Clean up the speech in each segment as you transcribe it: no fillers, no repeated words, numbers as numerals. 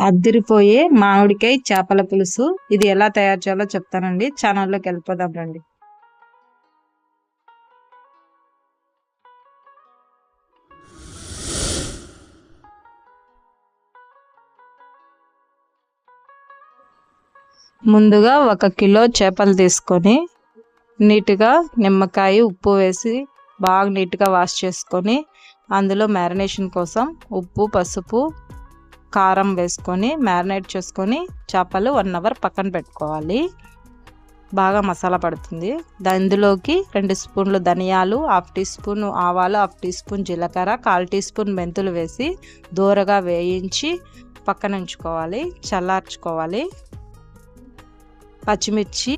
అద్దిరిపోయే మామిడికాయ చేపల పులుసు ఇది ఎలా తయారు చేయాలో చెప్తానండి. ఛానల్లోకి వెళ్ళిపోదాం రండి. ముందుగా 1 కిలో చేపలు తీసుకొని నీట్గా నిమ్మకాయ ఉప్పు వేసి బాగా నీట్గా వాష్ చేసుకొని అందులో మ్యారినేషన్ కోసం ఉప్పు పసుపు కారం వేసుకొని మ్యారినేట్ చేసుకొని చేపలు 1 అవర్ పక్కన పెట్టుకోవాలి. బాగా మసాలా పడుతుంది. అందులోకి 2 స్పూన్లు ధనియాలు, 1/2 టీ స్పూన్ ఆవాలు, 1/2 టీ స్పూన్ జీలకర్ర, 1/4 టీ స్పూన్ మెంతులు వేసి దూరగా వేయించి పక్కన ఉంచుకోవాలి. చల్లార్చుకోవాలి. పచ్చిమిర్చి,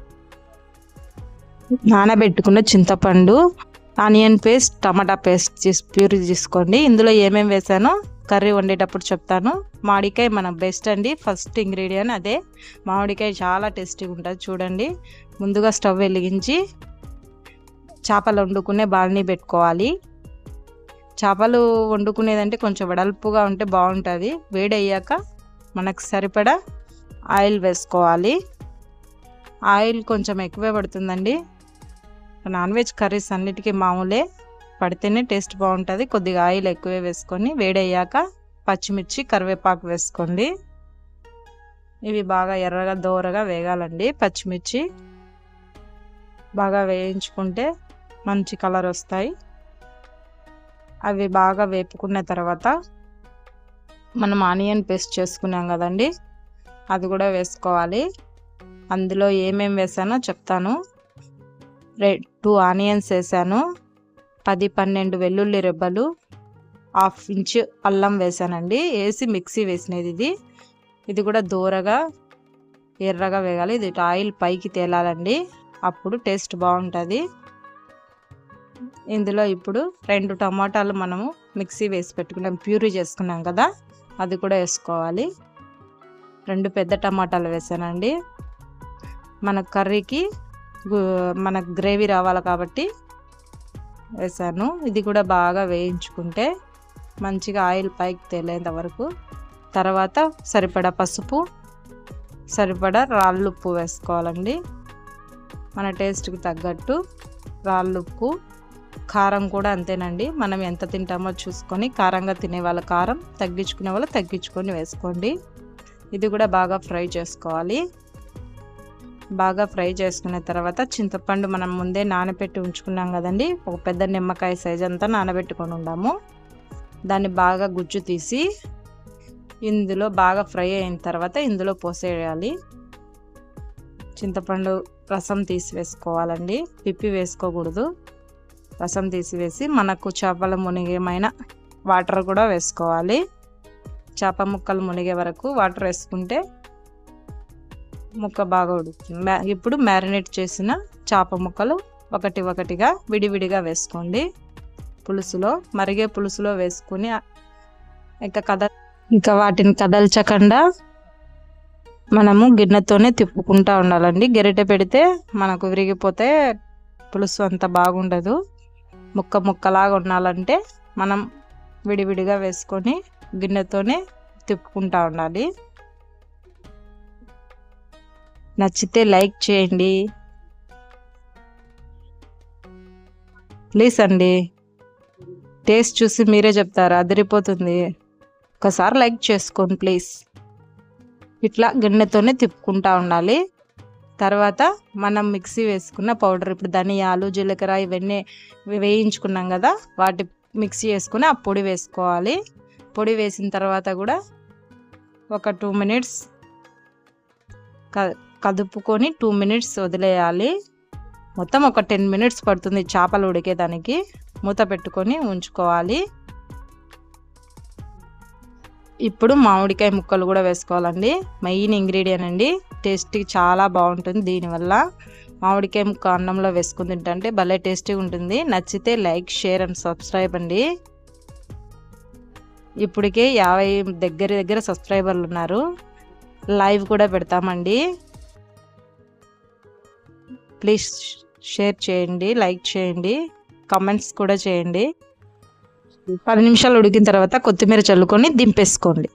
నానబెట్టుకున్న చింతపండు, ఆనియన్ పేస్ట్, టమాటా పేస్ట్ ప్యూరీ తీసుకోండి. ఇందులో ఏమేమి వేసానో కర్రీ వండేటప్పుడు చెప్తాను. మామిడికాయ మన బెస్ట్ అండి, ఫస్ట్ ఇంగ్రీడియంట్ అదే. మామిడికాయ చాలా టేస్టీగా ఉంటుంది. చూడండి, ముందుగా స్టవ్ వెలిగించి చేపలు వండుకునే బాల్ని పెట్టుకోవాలి. చేపలు వండుకునేదంటే కొంచెం వెడల్పుగా ఉంటే బాగుంటుంది. వేడయ్యాక మనకు సరిపడా ఆయిల్ వేసుకోవాలి. ఆయిల్ కొంచెం ఎక్కువే పడుతుందండి. నాన్ వెజ్ కర్రీస్ అన్నిటికీ మామూలే, పడితేనే టేస్ట్ బాగుంటుంది. కొద్దిగా ఆయిల్ ఎక్కువే వేసుకొని వేడయ్యాక పచ్చిమిర్చి కరివేపాకు వేసుకోండి. ఇవి బాగా ఎర్రగా దోరగా వేగాలండి. పచ్చిమిర్చి బాగా వేయించుకుంటే మంచి కలర్ వస్తాయి. అవి బాగా వేపుకున్న తర్వాత మనం ఆనియన్ పేస్ట్ చేసుకున్నాం కదండి, అది కూడా వేసుకోవాలి. అందులో ఏమేమి వేసానో చెప్తాను. 2 ఆనియన్స్ వేసాను, 10-12 వెల్లుల్లి రెబ్బలు, 1/2 ఇంచ్ అల్లం వేసానండి. వేసి మిక్సీ వేసినది ఇది కూడా దూరగా ఎర్రగా వేగాలి. ఇది ఆయిల్ పైకి తేలాలండి, అప్పుడు టేస్ట్ బాగుంటుంది. ఇందులో ఇప్పుడు 2 టమాటాలు మనము మిక్సీ వేసి పెట్టుకున్నాం, ప్యూరీ చేసుకున్నాం కదా, అది కూడా వేసుకోవాలి. 2 పెద్ద టమాటాలు వేసానండి. మన కర్రీకి మనకు గ్రేవీ రావాలి కాబట్టి వేసాను. ఇది కూడా బాగా వేయించుకుంటే మంచిగా ఆయిల్ పైకి తేలేంత వరకు. తర్వాత సరిపడా పసుపు, సరిపడా రాళ్ళుప్పు వేసుకోవాలండి. మన టేస్ట్కి తగ్గట్టు రాళ్ళుప్పు. కారం కూడా అంతేనండి, మనం ఎంత తింటామో చూసుకొని, కారంగా తినే వాళ్ళ కారం, తగ్గించుకునే వాళ్ళు తగ్గించుకొని వేసుకోండి. ఇది కూడా బాగా ఫ్రై చేసుకోవాలి. బాగా ఫ్రై చేసుకున్న తర్వాత చింతపండు మనం ముందే నానబెట్టి ఉంచుకున్నాం కదండి, ఒక పెద్ద నిమ్మకాయ సైజ్ అంతా నానబెట్టుకొని ఉండాము. దాన్ని బాగా గుజ్జు తీసి ఇందులో బాగా ఫ్రై అయిన తర్వాత ఇందులో పోసేయాలి. చింతపండు రసం తీసి వేసుకోవాలండి, పిప్పి వేసుకోకూడదు. రసం తీసివేసి మనకు చేపల మునిగేమైన వాటర్ కూడా వేసుకోవాలి. చేప ముక్కలు మునిగే వరకు వాటర్ వేసుకుంటే ముక్క బాగా ఉడుకుతుంది. ఇప్పుడు మ్యారినేట్ చేసిన చేప ముక్కలు ఒకటిగా విడివిడిగా వేసుకోండి. పులుసులో, మరిగే పులుసులో వేసుకుని ఇంకా వాటిని కదల్చకుండా మనము గిన్నెతోనే తిప్పుకుంటూ ఉండాలండి. గరిటె పెడితే మనకు విరిగిపోతే పులుసు అంత బాగుండదు. ముక్కలాగా ఉండాలంటే మనం విడివిడిగా వేసుకొని గిన్నెతోనే తిప్పుకుంటూ ఉండాలి. నచ్చితే లైక్ చేయండి ప్లీజ్ అండి. టేస్ట్ చూసి మీరే చెప్తారా, అదిరిపోతుంది. ఒకసారి లైక్ చేసుకోండి ప్లీజ్. ఇట్లా గిన్నెతోనే తిప్పుకుంటూ ఉండాలి. తర్వాత మనం మిక్సీ వేసుకున్న పౌడర్, ఇప్పుడు ధనియాలు, జీలకర్ర ఇవన్నీ వేయించుకున్నాం కదా, వాటి మిక్సీ వేసుకుని ఆ పొడి వేసుకోవాలి. పొడి వేసిన తర్వాత కూడా ఒక 2 మినిట్స్ కదుపుకొని 2 మినిట్స్ వదిలేయాలి. మొత్తం ఒక 10 మినిట్స్ పడుతుంది చేపలు ఉడికేదానికి. మూత పెట్టుకొని ఉంచుకోవాలి. ఇప్పుడు మామిడికాయ ముక్కలు కూడా వేసుకోవాలండి, మెయిన్ ఇంగ్రీడియంట్ అండి. టేస్టీ చాలా బాగుంటుంది దీనివల్ల. మామిడికాయ ముక్క అన్నంలో వేసుకుని తింటే భలే టేస్టీగా ఉంటుంది. నచ్చితే లైక్, షేర్ అండ్ సబ్స్క్రైబ్ అండి. ఇప్పటికే 50 దగ్గర సబ్స్క్రైబర్లు ఉన్నారు. లైవ్ కూడా పెడతామండి. ప్లీజ్ షేర్ చేయండి, లైక్ చేయండి, కామెంట్స్ కూడా చేయండి. 10 నిమిషాలు ఉడికిన తర్వాత కొత్తిమీర చల్లుకొని దింపేసుకోండి.